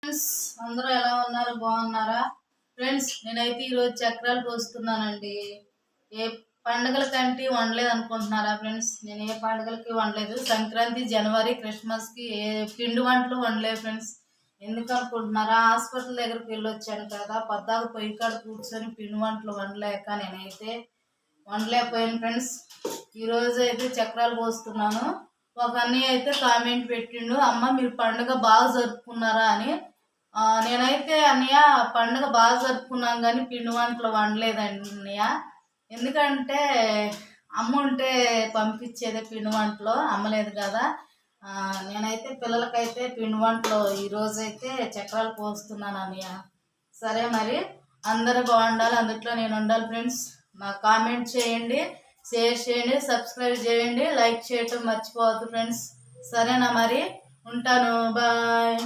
Friends అందరూ ఎలా ఉన్నారు? బాగున్నారా? ఫ్రెండ్స్ నేనైతే ఈరోజు చక్రాలు పోస్తున్నానండి. ఏ పండుగల కంటే వండలేదు అనుకుంటున్నారా ఫ్రెండ్స్? నేను ఏ పండుగలకి వండలేదు. సంక్రాంతి, జనవరి, క్రిస్మస్కి ఏ పిండి వంటలు వండలేదు ఫ్రెండ్స్. ఎందుకు అనుకుంటున్నారా? హాస్పిటల్ దగ్గరికి వెళ్ళొచ్చాను కదా, పద్దాకు పొయ్యి కాడ కూర్చొని పిండి వంటలు వండలేక నేనైతే వండలేకపోయాను ఫ్రెండ్స్. ఈరోజు అయితే చక్రాలు పోస్తున్నాను. ఒక అన్నయ్య అయితే కామెంట్ పెట్టిండు, అమ్మ మీరు పండుగ బాగా జరుపుకున్నారా అని. నేనైతే అన్నయ్య పండుగ బాగా జరుపుకున్నాం కానీ పిండి వంటలు వండలేదండి అన్నయ్య. ఎందుకంటే అమ్మ ఉంటే పంపించేదే పిండి వంటలు, అమ్మలేదు కదా. నేనైతే పిల్లలకైతే పిండి వంటలు ఈరోజైతే చక్రాలు పోస్తున్నాను అన్నయ్య. సరే మరి అందరూ బాగుండాలి, అందుట్లో నేను ఉండాలి ఫ్రెండ్స్. నాకు కామెంట్ చేయండి, షేర్ చేయండి, సబ్స్క్రైబ్ చేయండి, లైక్ చేయటం మర్చిపోవద్దు ఫ్రెండ్స్. సరేనా మరి, ఉంటాను, బాయ్.